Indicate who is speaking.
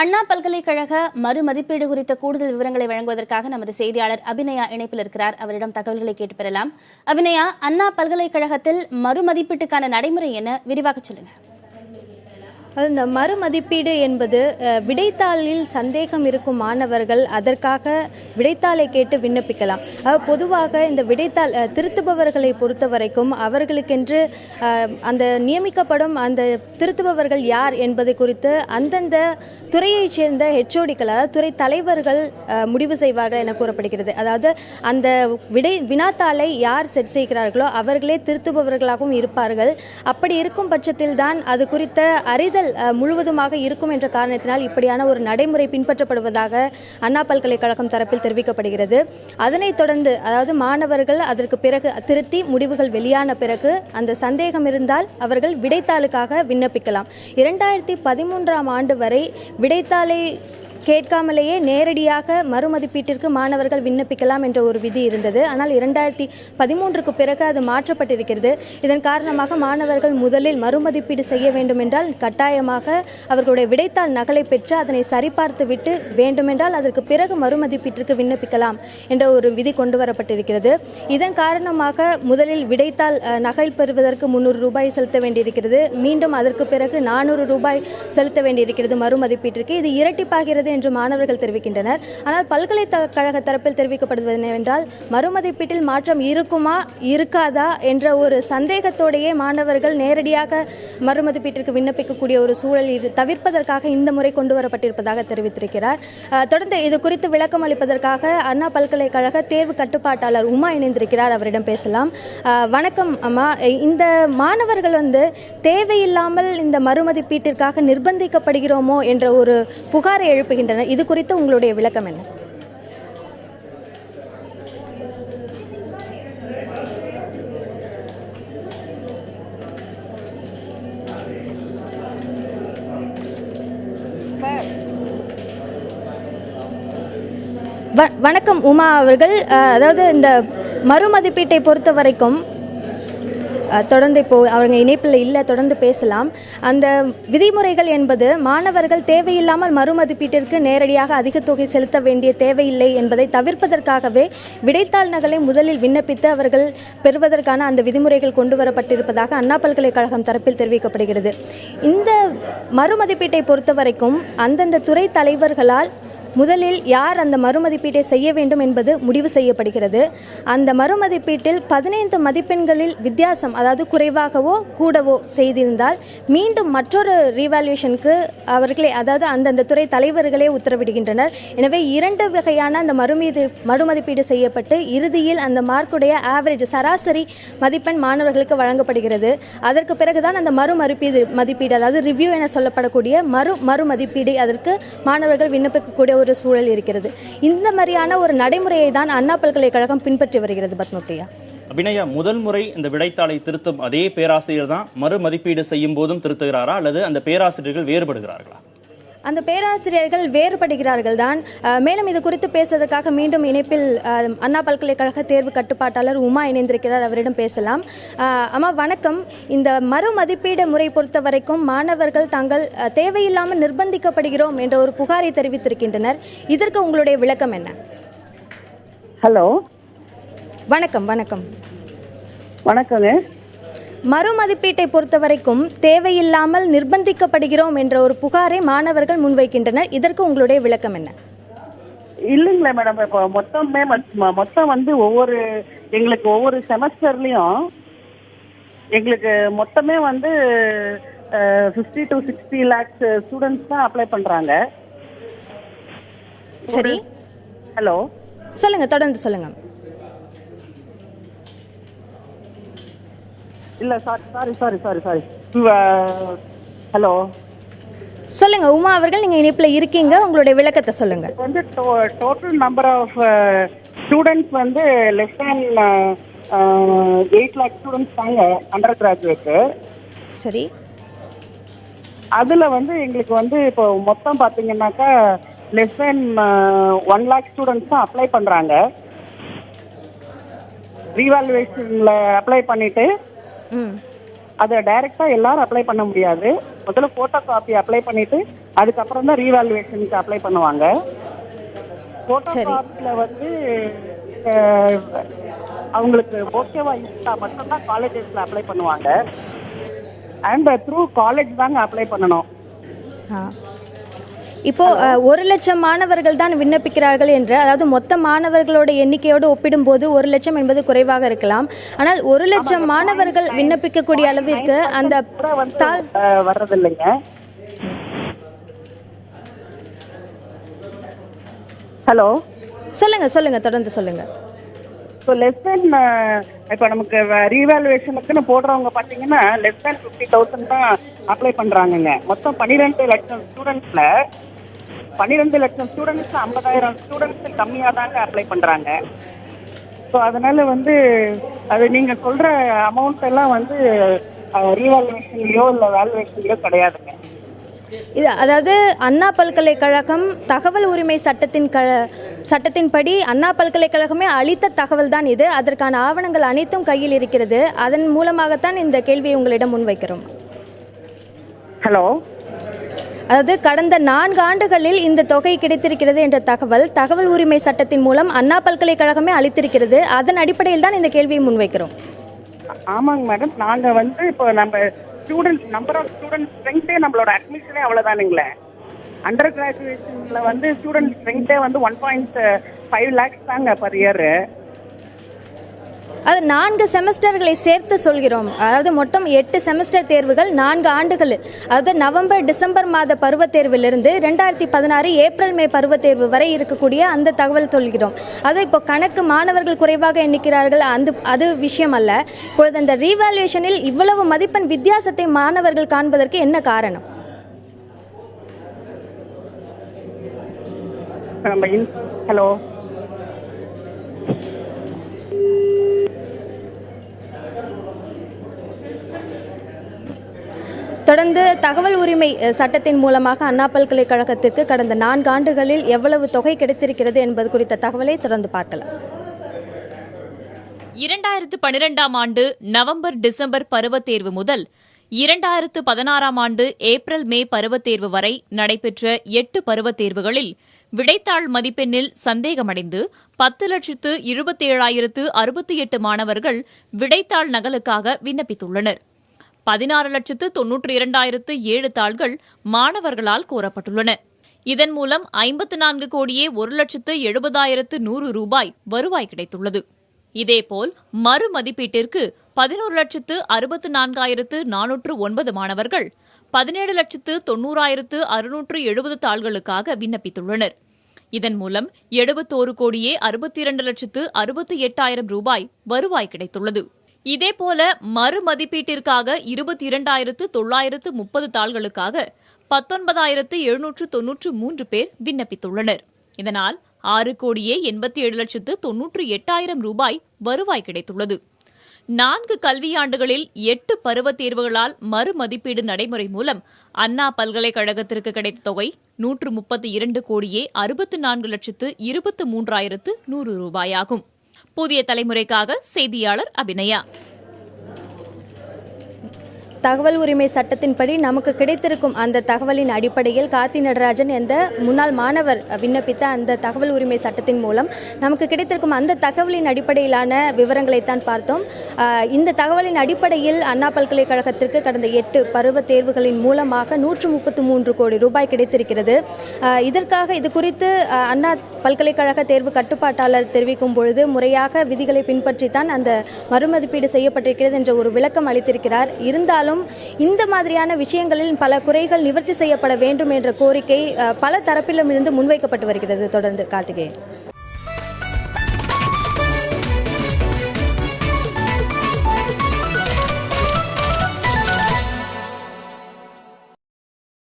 Speaker 1: அண்ணா பல்கலைக்கழக மறுமதிப்பீடு குறித்த கூடுதல் விவரங்களை வழங்குவதற்காக நமது செய்தியாளர் அபிநயா இணைப்பில் இருக்கிறார். அவரிடம் தகவல்களை கேட்டு பெறலாம். அபிநயா, அண்ணா பல்கலைக்கழகத்தில் மறுமதிப்பீட்டுக்கான நடைமுறை என்ன, விரிவாக சொல்லுங்க.
Speaker 2: இந்த மறுமதிப்பீடு என்பது விடைத்தாளில் சந்தேகம் இருக்கும் மாணவர்கள் அதற்காக விடைத்தாளை கேட்டு விண்ணப்பிக்கலாம். பொதுவாக இந்த விடைத்தாள் திருத்துபவர்களை பொறுத்த வரைக்கும் அவர்களுக்கென்று அந்த நியமிக்கப்படும் அந்த திருத்துபவர்கள் யார் என்பது குறித்து அந்தந்த துறையைச் சேர்ந்த ஹெச்ஓடிக்கள், அதாவது துறை தலைவர்கள் முடிவு செய்வார்கள் என கூறப்படுகிறது. அதாவது அந்த வினாத்தாளை யார் செட் செய்கிறார்களோ அவர்களே திருத்துபவர்களாகவும் இருப்பார்கள். அப்படி இருக்கும் பட்சத்தில் தான் அது குறித்த அறிதல் முழுவதுமாக இருக்கும் என்ற காரணத்தினால் இப்படியான ஒரு நடைமுறை பின்பற்றப்படுவதாக அண்ணா பல்கலைக்கழகம் தரப்பில் தெரிவிக்கப்படுகிறது. அதனைத் தொடர்ந்து, அதாவது மாணவர்கள் அதற்கு பிறகு திருத்தி முடிவுகள் வெளியான பிறகு அந்த சந்தேகம் இருந்தால் அவர்கள் விடைத்தாளுக்காக விண்ணப்பிக்கலாம். 2013ஆம் ஆண்டு வரை விடைத்தாளை கேட்காமலேயே நேரடியாக மறுமதிப்பீட்டிற்கு மாணவர்கள் விண்ணப்பிக்கலாம் என்ற ஒரு விதி இருந்தது. ஆனால் 2013க்கு பிறகு அது மாற்றப்பட்டிருக்கிறது. இதன் காரணமாக மாணவர்கள் முதலில் மறுமதிப்பீடு செய்ய வேண்டும் என்றால் கட்டாயமாக அவர்களுடைய விடைத்தாள் நகலை பெற்று அதனை சரிபார்த்து விட்டு வேண்டுமென்றால் அதற்கு பிறகு மறுமதிப்பீட்டிற்கு விண்ணப்பிக்கலாம் என்ற ஒரு விதி கொண்டு வரப்பட்டிருக்கிறது. இதன் காரணமாக முதலில் விடைத்தாள் நகல் பெறுவதற்கு 300 ரூபாய் செலுத்த வேண்டியிருக்கிறது. மீண்டும் அதற்கு பிறகு 400 ரூபாய் செலுத்த வேண்டியிருக்கிறது மறுமதிப்பீட்டிற்கு. இது இரட்டிப்பாகிறது என்று மாணவர்கள் தெரிவிக்கின்றனர். ஆனால் பல்கலைக்கழக தரப்பில் தெரிவிக்கப்படுவது என்னவென்றால் மறுமதிப்பீட்டில் மாற்றம் இருக்குமா இருக்காதா என்ற ஒரு சந்தேகத்தோடையே மாணவர்கள் நேரடியாக மறுமதிப்பீட்டிற்கு விண்ணப்பிக்கக்கூடிய ஒரு சூழல் தவிர்ப்பதற்காக இந்த முறை கொண்டு வரப்பட்டிருப்பதாக தெரிவித்திருக்கிறார். தொடர்ந்து இது குறித்து விளக்கம் அளிப்பதற்காக அண்ணா பல்கலைக்கழக தேர்வு கட்டுப்பாட்டாளர் உமா இணைந்திருக்கிறார். அவரிடம் பேசலாம். வணக்கம் அம்மா. இந்த மாணவர்கள் தேவையில்லாமல் இந்த மறுமதிப்பீட்டிற்காக நிர்பந்திக்கப்படுகிறோமோ என்ற ஒரு புகாரை எழுப்புகின்றனர். இது குறித்து உங்களுடைய விளக்கம் என்ன? வணக்கம் உமா அவர்கள். அதாவது இந்த மறுமதிப்பீட்டை பொறுத்த வரைக்கும் தொடர்ந்து இப்போ அவங்க இணைப்பில் இல்லை, தொடர்ந்து பேசலாம். அந்த விதிமுறைகள் என்பது மாணவர்கள் தேவையில்லாமல் மறுமதிப்பீட்டிற்கு நேரடியாக அதிக தொகை செலுத்த வேண்டிய தேவையில்லை என்பதை தவிர்ப்பதற்காகவே விடைத்தாள் நகலை முதலில் விண்ணப்பித்து அவர்கள் பெறுவதற்கான அந்த விதிமுறைகள் கொண்டு வரப்பட்டிருப்பதாக அண்ணா பல்கலைக்கழகம் தரப்பில் தெரிவிக்கப்படுகிறது. இந்த மறுமதிப்பீட்டை பொறுத்த வரைக்கும் அந்தந்த துறை தலைவர்களால் முதலில் யார் அந்த மறுமதிப்பீட்டை செய்ய வேண்டும் என்பது முடிவு செய்யப்படுகிறது. அந்த மறுமதிப்பீட்டில் 15 மதிப்பெண்களில் வித்தியாசம், அதாவது குறைவாகவோ கூடவோ செய்திருந்தால் மீண்டும் மற்றொரு ரீவால்யூஷனுக்கு அவர்களே, அதாவது அந்தந்த துறை தலைவர்களே உத்தரவிடுகின்றனர். எனவே 2 வகையான அந்த மறுமதிப்பீடு செய்யப்பட்டு இறுதியில் அந்த மார்க்குடைய ஆவரேஜ், சராசரி மதிப்பெண் மாணவர்களுக்கு வழங்கப்படுகிறது. அதற்கு பிறகுதான் அந்த மதிப்பீடு, அதாவது ரிவ்யூ என சொல்லப்படக்கூடிய மறுமதிப்பீடு, அதற்கு மாணவர்கள் விண்ணப்பிக்கக்கூடிய ஒரு சூழல் இருக்கிறது. இந்த மாதிரியான ஒரு நடைமுறையை தான் அண்ணா பல்கலைக்கழகம் பின்பற்றி வருகிறது. பத்மபிரியா.
Speaker 3: அபிநயா, முதல் முறை இந்த விடைத்தாளை திருத்தும் அதே பேராசிரியர் தான் மறுமதிப்பீடு செய்யும் போதும் திருத்துகிறாரா அல்லது அந்த பேராசிரியர்கள் வேறுபடுகிறார்களா?
Speaker 2: அந்த பேராசிரியர்கள் வேறுபடுகிறார்கள் தான். மேலும் இது குறித்து பேசுவதற்காக மீண்டும் இணைப்பில் அண்ணா பல்கலைக்கழக தேர்வு கட்டுப்பாட்டாளர் உமா இணைந்திருக்கிறார். அவரிடம் பேசலாம். அம்மா வணக்கம். இந்த மறுமதிப்பீடு முறை பொறுத்த வரைக்கும் மாணவர்கள் தாங்கள் தேவையில்லாமல் நிர்பந்திக்கப்படுகிறோம் என்ற ஒரு புகாரை தெரிவித்திருக்கின்றனர். இதற்கு உங்களுடைய விளக்கம் என்ன?
Speaker 4: ஹலோ,
Speaker 2: வணக்கம். வணக்கம்.
Speaker 4: வணக்கங்க.
Speaker 2: மறுமதிப்பீட்டை பொறுத்த வரைக்கும் தேவையில்லாமல் நிர்பந்திக்கப்படுகிறோம் என்ற ஒரு புகாரை மாணவர்கள் முன்வைக்கின்றனர். இதற்கு உங்களுடைய விளக்கம் என்ன?
Speaker 4: இல்லைங்களா மேடம், இப்போ மொத்தம் எங்களுக்கு ஒவ்வொரு செமஸ்டர்லயும் எங்களுக்கு மொத்தமே 50 to 60 lakhs ஸ்டூடெண்ட்ஸ் தான் அப்ளை பண்றாங்க.
Speaker 2: சரி,
Speaker 4: ஹலோ,
Speaker 2: சொல்லுங்க, தொடர்ந்து சொல்லுங்க.
Speaker 4: இல்ல சாரி. ஹலோ,
Speaker 2: சொல்லுங்க உமா அவர்கள், நீங்க இணைப்புல இருக்கீங்க, உங்களுடைய விளக்கத்தை சொல்லுங்க.
Speaker 4: Total number of students less than 8 lakh students தாங்க அண்டர் கிராஜுவேட்.
Speaker 2: சரி,
Speaker 4: அதுல எங்களுக்கு இப்போ மொத்தம் பாத்தீங்கன்னாக்கா லெஸ் தேன் 1 lakh ஸ்டூடெண்ட்ஸ் தான் அப்ளை பண்றாங்க. ரீவாலுவேஷன்ல அப்ளை பண்ணிட்டு அதை டைரக்டா எல்லாரும் அப்ளை பண்ண முடியாது. முதல்ல போட்டோ காப்பி அப்ளை பண்ணிட்டு அதுக்கப்புறம் தான் ரீவாலுவேஷனுக்கு அப்ளை பண்ணுவாங்க. போட்டோ காப்பியில வந்து அவங்களுக்கு ஓகேவா இருந்தா மட்டும்தான் காலேஜஸ்ல அப்ளை பண்ணுவாங்க. அண்ட் த்ரூ காலேஜ் தாங்க அப்ளை பண்ணணும்.
Speaker 2: இப்போ 1,00,000 மாணவர்கள் தான் விண்ணப்பிக்கிறார்கள் என்று, அதாவது மொத்த மாணவர்களோட எண்ணிக்கையோடு ஒப்பிடும்போது 1,00,000 என்பது குறைவாக இருக்கலாம். ஆனால் 1,00,000 மாணவர்கள் விண்ணப்பிக்கக்கூடிய அளவிற்கு அந்த
Speaker 4: வர்றதில்லைங்க. ஹலோ,
Speaker 2: சொல்லுங்க தொடர்ந்து சொல்லுங்க.
Speaker 4: ஸோ லெஸ் தென் இப்போ நமக்கு ரீவேல்யூவேஷனுக்குன்னு போடுறவங்க பார்த்தீங்கன்னா லெஸ் தென் 50,000 தான் அப்ளை பண்ணுறாங்கங்க. மொத்தம் 12 லட்சம் ஸ்டூடெண்ட்ஸில் 12 லட்சம் ஸ்டூடெண்ட்ஸ் 50,000 ஸ்டூடெண்ட்ஸ் கம்மியாக தாங்க அப்ளை பண்ணுறாங்க. ஸோ அதனால வந்து அது நீங்கள் சொல்கிற அமௌண்ட் எல்லாம் வந்து ரீவேல்யூவேஷன்லையோ இல்லை வேல்யூவேஷன்லையோ கிடையாதுங்க.
Speaker 2: இது அதாவது அண்ணா பல்கலைக்கழகம் தகவல் உரிமை சட்டத்தின்படி அண்ணா பல்கலைக்கழகமே அளித்த தகவல் தான் இது. அதற்கான ஆவணங்கள் அனைத்தும் கையில் இருக்கிறது. அதன் மூலமாகத்தான் இந்த கேள்வியை உங்களிடம் முன்வைக்கிறோம்.
Speaker 4: ஹலோ,
Speaker 2: அதாவது கடந்த 4 ஆண்டுகளில் இந்த தொகை கிடைத்திருக்கிறது என்ற தகவல் உரிமை சட்டத்தின் மூலம் அண்ணா பல்கலைக்கழகமே அளித்திருக்கிறது. அதன் அடிப்படையில் தான் இந்த கேள்வியை முன்வைக்கிறோம்.
Speaker 4: ஆமாங்க மேடம். நாங்கள் வந்து இப்போ நம்ம நம்பர் ஆஃப் ஸ்டூடெண்ட் ஸ்ட்ரெங்தே நம்மளோட அட்மிஷனே அவ்வளோதானுங்களே. அண்டர் கிராஜுவேஷன்ல வந்து ஸ்டூடெண்ட் ஸ்ட்ரெங்தே வந்து 1.5 lakhs தாங்க பர் இயர்.
Speaker 2: அது 4 செமஸ்டர்களை சேர்த்து சொல்கிறோம். அதாவது மொத்தம் 8 செமஸ்டர் தேர்வுகள் 4 ஆண்டுகள். அதாவது நவம்பர் டிசம்பர் மாத பருவத் தேர்விலிருந்து 2016 ஏப்ரல் மே பருவத் தேர்வு வரை இருக்கக்கூடிய அந்த தகவல் சொல்கிறோம். அது இப்போ கணக்கு மாணவர்கள் குறைவாக எண்ணிக்கிறார்கள் அது விஷயம் அல்ல. இப்பொழுது அந்த ரீவேல்யூவேஷனில் இவ்வளவு மதிப்பெண் வித்தியாசத்தை மாணவர்கள் காண்பதற்கு என்ன காரணம்?
Speaker 4: ஹலோ,
Speaker 2: தொடர்ந்து தகவல் உரிமை சட்டத்தின் மூலமாக அண்ணா பல்கலைக்கழகத்திற்கு கடந்த 4 ஆண்டுகளில் எவ்வளவு தொகை கிடைத்திருக்கிறது என்பது குறித்த தகவலை தொடர்ந்து பார்க்கலாம்.
Speaker 5: 2012ஆம் ஆண்டு நவம்பர் டிசம்பர் பருவத் தேர்வு முதல் 2016ஆம் ஆண்டு ஏப்ரல் மே பருவத் தேர்வு வரை நடைபெற்ற 8 பருவத் தேர்வுகளில் விடைத்தாள் மதிப்பெண்ணில் சந்தேகமடைந்து 10,27,068 மாணவர்கள் விடைத்தாள் நகலுக்காக விண்ணப்பித்துள்ளனர். 16,92,007 தாள்கள் மாணவர்களால் கோரப்பட்டுள்ளன. இதன் மூலம் 54,01,70,100 ரூபாய் வருவாய் கிடைத்துள்ளது. இதேபோல் மறுமதிப்பீட்டிற்கு 11,64,409 மாணவர்கள் 17,90,670 தாள்களுக்காக விண்ணப்பித்துள்ளனர். இதன் மூலம் 71,62,68,000 ரூபாய் வருவாய் கிடைத்துள்ளது. இதேபோல மறுமதிப்பீட்டிற்காக 22,930 தாள்களுக்காக 19,793 பேர் விண்ணப்பித்துள்ளனர். இதனால் 6,87,98,000 ரூபாய் வருவாய் கிடைத்துள்ளது. 4 கல்வியாண்டுகளில் 8 பருவத் தேர்வுகளால் மறுமதிப்பீடு நடைமுறை மூலம் அண்ணா பல்கலைக்கழகத்திற்கு கிடைத்த தொகை 132,64,23,100 ரூபாயாகும். புதிய தலைமுறைக்காக செய்தியாளர் அபிநயா.
Speaker 2: தகவல் உரிமை சட்டத்தின்படி நமக்கு கிடைத்திருக்கும் அந்த தகவலின் அடிப்படையில் கார்த்தி நடராஜன் என்ற முன்னாள் மாணவர் விண்ணப்பித்த அந்த தகவல் உரிமை சட்டத்தின் மூலம் நமக்கு கிடைத்திருக்கும் அந்த தகவலின் அடிப்படையிலான விவரங்களைத்தான் பார்த்தோம். இந்த தகவலின் அடிப்படையில் அண்ணா பல்கலைக்கழகத்திற்கு கடந்த 8 பருவத் தேர்வுகளின் மூலமாக 133 கோடி ரூபாய் கிடைத்திருக்கிறது. இது குறித்து அண்ணா பல்கலைக்கழக தேர்வு கட்டுப்பாட்டாளர் தெரிவிக்கும் பொழுது முறையாக விதிகளை பின்பற்றித்தான் அந்த மறுமதிப்பீடு செய்யப்பட்டிருக்கிறது என்ற ஒரு விளக்கம் அளித்திருக்கிறார். இருந்தாலும் இந்த மாதிரியான விஷயங்களில் பல குறைகள் நிவர்த்தி செய்யப்பட வேண்டும் என்ற கோரிக்கை பல தரப்பிலும் இருந்து முன்வைக்கப்பட்டு வருகிறது. தொடர்ந்து கார்த்திகேயன்.